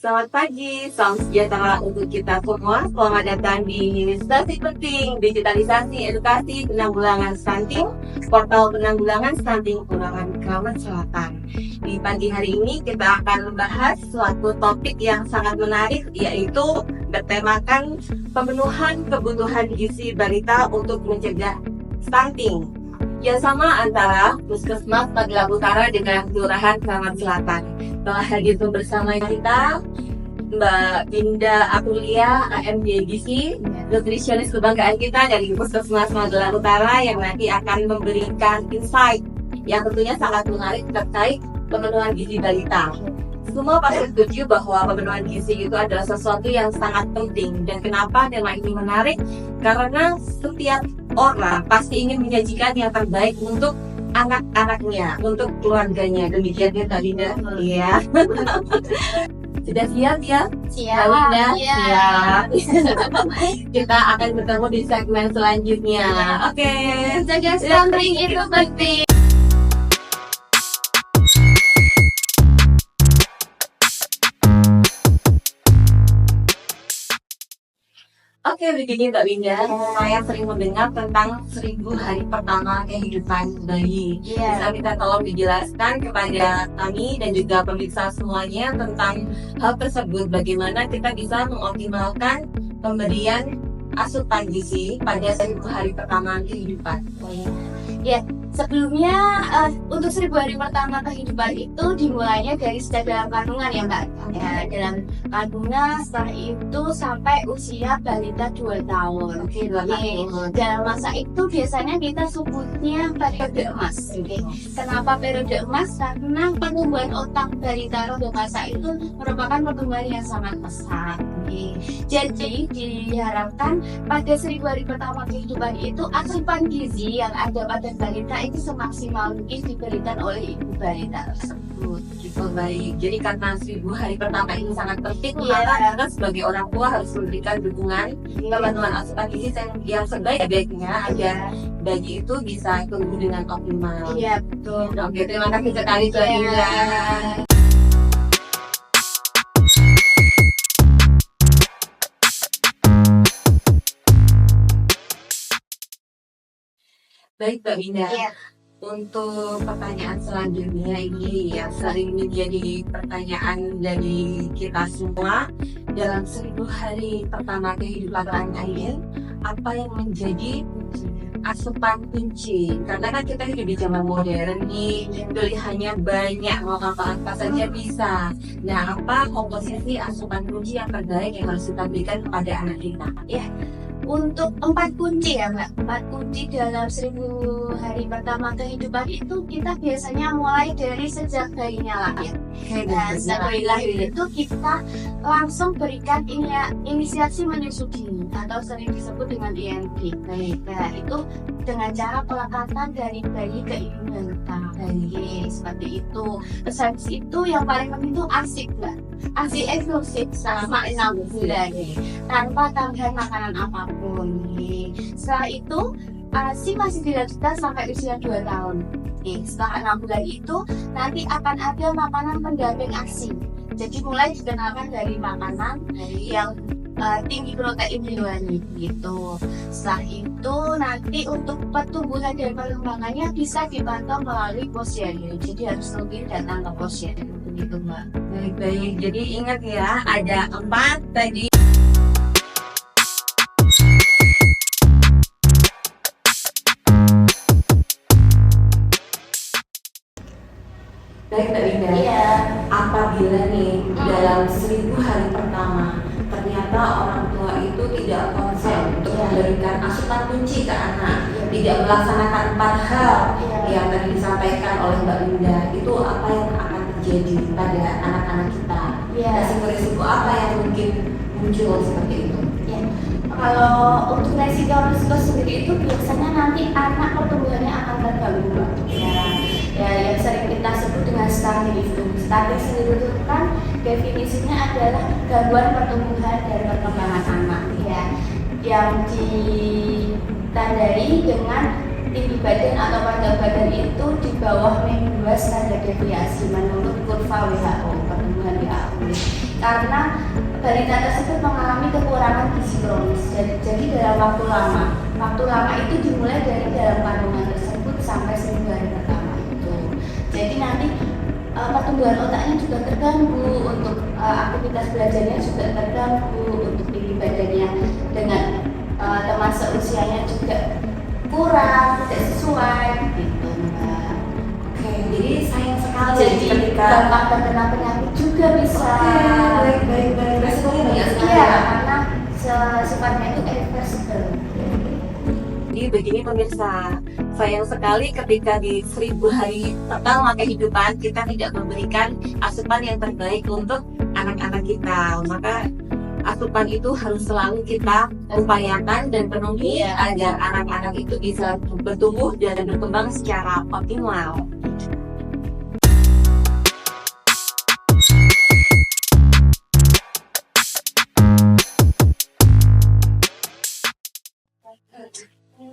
Selamat pagi, salam sejahtera untuk kita semua. Selamat datang di Stasi Penting Digitalisasi Edukasi Penanggulangan Stunting, Portal Penanggulangan Stunting Kelurahan Kramat Selatan. Di pagi hari ini kita akan membahas suatu topik yang sangat menarik, yaitu bertemakan pemenuhan kebutuhan gizi balita untuk mencegah stunting. Kerjasama antara Puskesmas Magelang Utara dengan Kelurahan Kramat Selatan. Telah hadir bersama kita Mbak Dinda Aprilia, AMD Gizi, nutrisionis kebanggaan kita dari Puskesmas Magelang Utara yang nanti akan memberikan insight yang tentunya sangat menarik terkait pemenuhan gizi balita. Semua pasti setuju bahwa pemenuhan gizi itu adalah sesuatu yang sangat penting. Dan kenapa tema ini menarik? Karena setiap orang pasti ingin menyajikan yang terbaik untuk anak-anaknya, untuk keluarganya. Demikian ya Kak Dinda? Iya. Sudah siap ya? Siap. Siap. Kita akan bertemu di segmen selanjutnya. Oke. Jaga stunting itu penting. Oke, begini Mbak Winda, saya sering mendengar tentang 1000 hari pertama kehidupan bayi. Bisa minta tolong dijelaskan kepada kami dan juga pemirsa semuanya tentang hal tersebut, bagaimana kita bisa mengoptimalkan pemberian asupan gizi pada 1000 hari pertama kehidupan. Ya, sebelumnya untuk 1000 hari pertama kehidupan itu dimulainya dari sejak dalam kandungan ya Mbak. Ya, dalam kandungan, setelah itu sampai usia balita 2 tahun. Oke, 2 tahun. Dalam masa itu biasanya kita sebutnya periode emas. Kenapa periode emas? Karena pertumbuhan otak balita pada masa itu merupakan pertumbuhan yang sangat pesat. Jadi diharapkan pada 1000 hari pertama kehidupan itu asupan gizi yang ada pada balita itu semaksimal mungkin diberikan oleh ibu balita tersebut. Gitu, baik. Jadi karena 1000 hari pertama ini sangat penting, maka kita sebagai orang tua harus memberikan dukungan kebutuhan asupan gizi yang sebaik-baiknya agar bayi itu bisa tumbuh dengan optimal. Iya, betul. Oke, terima kasih sekali Mbak Dinda. Baik Mbak Winda, untuk pertanyaan selanjutnya ini yang sering menjadi pertanyaan dari kita semua, dalam 1000 hari pertama kehidupan anak, apa yang menjadi asupan kunci? Karena kan kita hidup di zaman modern nih, pilihannya banyak, mau apa saja bisa. Nah, apa komposisi asupan kunci yang terbaik yang harus kita berikan kepada anak kita? Untuk 4 kunci ya Mbak, 4 kunci dalam 1000 hari pertama kehidupan itu kita biasanya mulai dari sejak bayinya lahir. Nah, sejak bayi lahir itu kita langsung berikan inisiasi menyusui atau sering disebut dengan IMD. Nah, itu dengan cara pelekatan dari bayi ke ibu balita. Seperti itu. Terus habis itu yang paling penting itu ASI Mbak. ASI eksklusif selama 6 bulan tanpa tambahan makanan apapun. Setelah itu ASI masih dilanjutkan sampai usia 2 tahun. Setelah 6 bulan itu nanti akan ada makanan pendamping ASI. Jadi mulai dikenalkan dari makanan yang tinggi protein hewani gitu. Setelah itu nanti untuk pertumbuhan dan perkembangannya bisa dipantau melalui posyandu. Jadi harus rutin datang ke posyandu begitu Mbak. Baik, jadi ingat ya, ada 4 tadi. Baik Mbak Winda, apabila nih dalam 1000 hari pertama ternyata orang tua itu tidak konsen untuk memberikan asupan kunci ke anak, tidak melaksanakan 4 hal yang tadi disampaikan oleh Mbak Winda, itu apa yang akan terjadi pada anak-anak kita? Resiko-resiko apa yang mungkin muncul seperti itu? Kalau untuk resiko sendiri itu biasanya nanti anak pertumbuhannya akan terganggu. Yang sering kita sebut dengan stunting itu. Stunting sendiri itu kan definisinya adalah gangguan pertumbuhan dan perkembangan anak yang ditandai dengan tinggi badan atau panjang badan itu di bawah min 2 standar deviasi menurut kurva WHO, pertumbuhan WHO. karena balita tersebut mengalami kekurangan gizi kronis. Jadi dalam waktu lama itu dimulai dari dalam kandungan tersebut sampai 1000 hari pertama itu. Jadi nanti pertumbuhan otaknya juga terganggu, untuk aktivitas belajarnya juga terganggu, untuk tinggi badannya dengan teman seusianya juga kurang, tidak sesuai gitu Mbak. Oke, jadi sayang sekali Jadi ketika gampang terkena penyakit juga bisa. baik. Resikonya banyak sekali. Iya, karena sifatnya itu irreversible. Jadi begini pemirsa, sayang sekali ketika di 1000 hari pertama kehidupan kita tidak memberikan asupan yang terbaik untuk anak-anak kita. Maka asupan itu harus selalu kita upayakan dan penuhi agar anak-anak itu bisa bertumbuh dan berkembang secara optimal.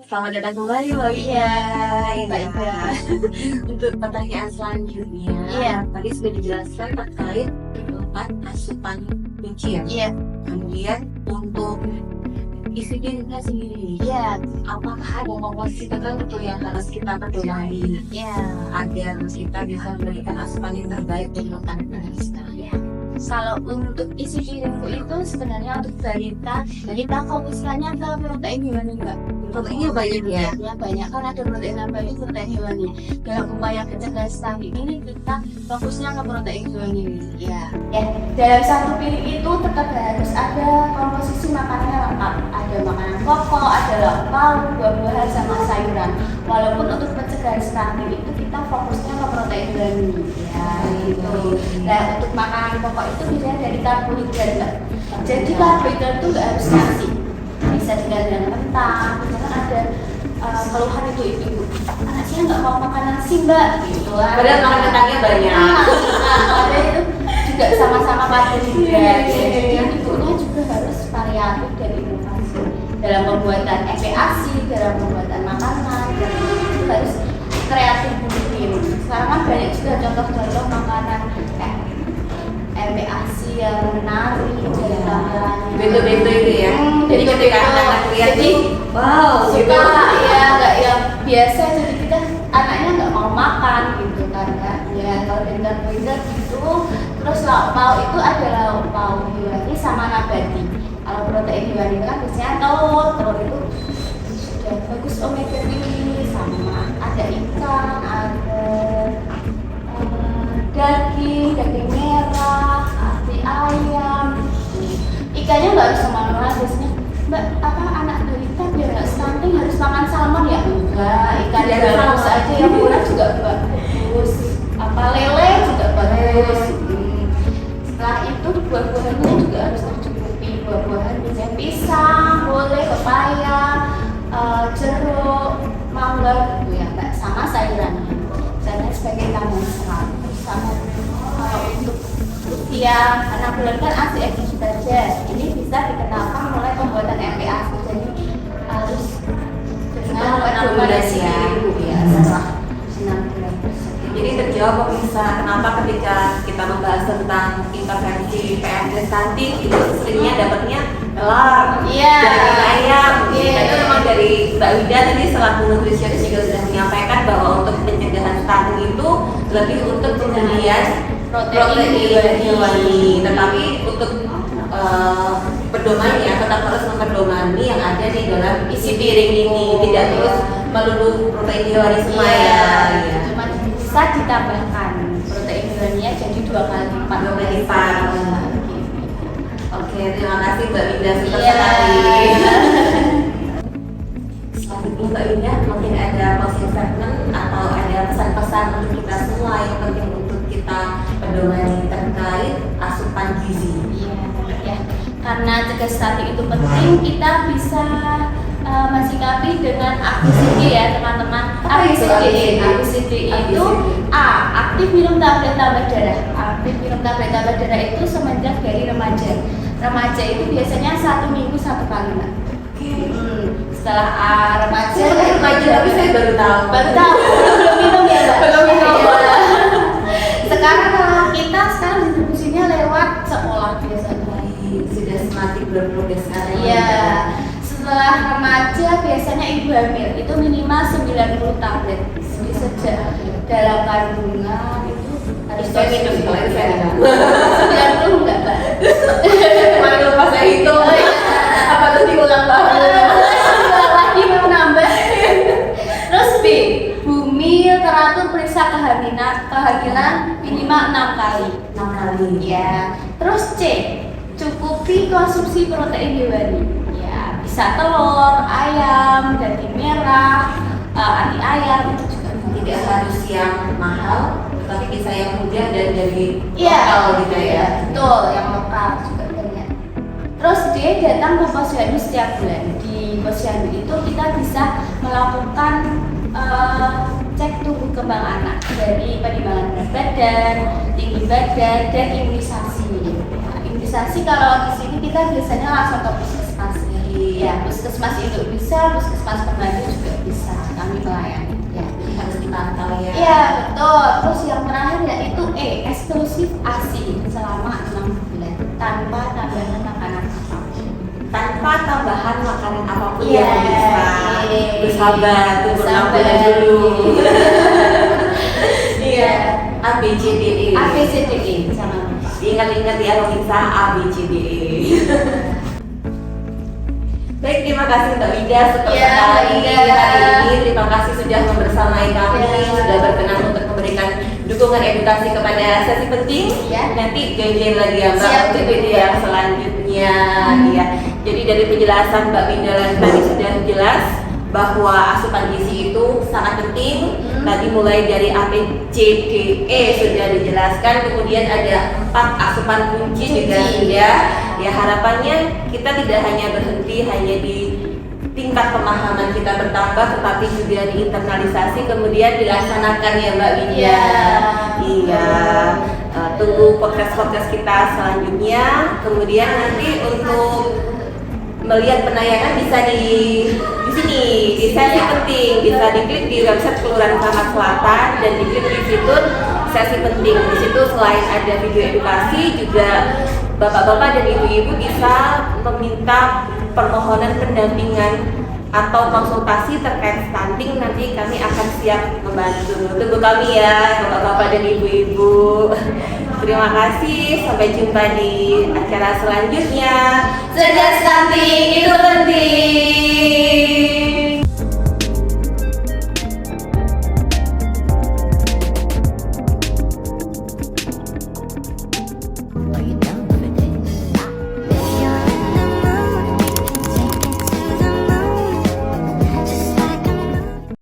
Selamat datang kembali Mbak Wida. Untuk pertanyaan selanjutnya, tadi sudah dijelaskan terkait 4 asupan kunci ya. Iya. Kemudian untuk isi dirinya sendiri, apakah ada komposisi tertentu yang harus kita pedomani agar kita bisa memberikan asupan yang terbaik untuk anak-anak kita? Kalau untuk isi piringku itu sebenarnya untuk balita komposisinya ke protein hewani Mbak. Proteinnya banyak ya? Ya banyak, karena ada protein nabati, protein hewani. Dalam upaya pencegahan stunting ini kita fokusnya ke protein hewani. Dalam satu piring itu tetap harus ada komposisi makanannya lengkap. Ada makanan pokok, ada lauk pauk, buah-buahan sama sayuran. Walaupun untuk pencegahan stunting itu kita fokusnya ke protein hewani. Gitu. Nah untuk makanan pokok itu biasanya dari karbohidrat Mbak. Jadi karbohidrat itu nggak harus nasi, bisa dengan kentang. Misalkan ada keluhan itu ibu, anak saya nggak mau makan nasi Mbak, gitu. Padahal makan kentangnya banyak. Ada itu juga sama-sama karbohidrat. Jadi ibunya juga harus variatif dan inovasi dalam pembuatan MPASI, dalam pembuatan makanan, dan itu harus kreatif mungkin. Sekarang kan banyak juga contoh-contoh makanan MPASI yang menarik dari tampilannya. Bento-bento itu ya. Jadi ketika anak lihat wow, suka nggak yang biasa, jadi kita anaknya nggak mau makan gitu kan ya. Kalau bento-bento gitu, terus lauk pauk itu ada lauk pauk hewani sama nabati. Kalau protein hewani kan biasanya telur itu sudah bagus omega 3, sama ada ikan, ada daging merah, hati ayam. Ikannya nggak harus sama biasanya Mbak, anak balita biar nggak stunting harus makan salmon ya? Enggak, ikan yang halus aja yang murah juga bagus. Lele juga bagus. Setelah itu buah-buahannya juga harus tercukupi. Buah-buahan misalnya pisang, boleh, pepaya, jeruk, mangga gitu ya Mbak, sama sayurannya. Sayuran sebagai tambahan serat. Sama untuk usia 6 bulan kan ASI saja. Ini bisa dikenalkan mulai pembuatan MPASI. Jadi harus dengan rekomendasi ibu ya setelah 6 bulan. Jadi terjawab pemirsa, kenapa ketika kita membahas tentang intervensi PMD stunting itu seringnya dapatnya telur, daging ayam. Itu memang dari Mbak Wida tadi selaku nutrisionis juga sudah menyampaikan bahwa untuk pencegahan stunting itu lebih untuk pemberian protein hewani. Tetapi untuk pedoman ya tetap harus memperdomani yang ada di dalam isi piring ini, tidak terus melulu protein hewani semua ya. Cuma bisa ditambahkan protein hewaninya jadi 2 kali lipat. Oke, terima kasih Mbak Wida sekali. Selanjutnya Mbak Wida, mungkin ada closing statement atau ada pesan-pesan untuk kita semua yang penting untuk kita pedomani terkait asupan gizi. Karena cegah stunting itu penting, kita bisa mensikapi dengan ABCD ya teman-teman. ABCD itu A. Aktif minum tablet tambah darah. Aktif minum tablet tambah darah itu semenjak dari remaja. Remaja itu biasanya 1 minggu 1 kali Mbak. Setelah remaja Tapi saya baru tahu. Belum minum ya Mbak. Belum minum. Sekarang kalau kita distribusinya lewat sekolah berprogres sekarang? Iya. Setelah remaja biasanya ibu hamil itu minimal 90 tablet. Jadi sejak dalam kandungan itu harus Saya minum, kalau itu saya minum. 90 enggak, Mbak? Kemarin lupa saya hitung. Oh, iya. Apa tuh diulang lagi? Ulang lagi mau nambah. Terus B, bumi teratur periksa kehamilan minimal 6 kali. 6 kali. Ya. Terus C, cukupi konsumsi protein hewani. Ya, bisa telur, ayam, daging merah, anti ayam itu juga Tidak harus yang mahal, tapi bisa yang mudah dan dari Iya. lokal gitu ya. Betul, yang lokal juga banyak. Terus dia datang ke posyandu setiap bulan. Di posyandu itu kita bisa melakukan cek tumbuh kembang anak dari penimbangan berat badan, tinggi badan, dan imunisasi. Nah, imunisasi kalau di sini kita biasanya langsung ke puskesmas. Ya, puskesmas induk bisa, puskesmas pembantu juga bisa. Kami melayani. Ya. Jadi harus dipantau ya. Iya betul. Terus yang terakhir yaitu E, eksklusif ASI selama 6 bulan tanpa tambahan makanan apapun. Tanpa tambahan makanan apapun Iya. yang bisa. Bersabar, tunggu 6 Bersabar. bulan dulu. Iya. A B C D E. A B C D E jangan lupa. Ingat-ingat ya pemirsa, A B C D E. Baik, terima kasih Mbak Wida sekali Ya, hari Wida. ini. Terima kasih sudah membersamai kami, Ya. sudah berkenan untuk memberikan dukungan edukasi kepada sesi penting. Ya. Nanti join lagi ya Mbak Siap, untuk Bu. video yang selanjutnya. Ya. Jadi dari penjelasan Mbak Wida tadi sudah jelas bahwa asupan gizi itu sangat penting. Tadi mulai dari A, B, C, D, E sudah dijelaskan. Kemudian ada 4 asupan kunci juga sudah. Ya, harapannya kita tidak hanya berhenti hanya di tingkat pemahaman kita bertambah, tetapi juga diinternalisasi kemudian dilaksanakan ya Mbak Widya. Iya. Iya. Tunggu podcast kita selanjutnya. Kemudian nanti untuk melihat penayangan bisa di sini di sesi penting, bisa diklik di website Kelurahan Keramat Selatan dan diklik di fitur sesi penting. Di situ selain ada video edukasi juga bapak-bapak dan ibu-ibu bisa meminta permohonan pendampingan atau konsultasi terkait stunting. Nanti kami akan siap membantu. Tunggu kami ya bapak-bapak dan ibu-ibu. Terima kasih, sampai jumpa di acara selanjutnya. Cegah stunting itu penting.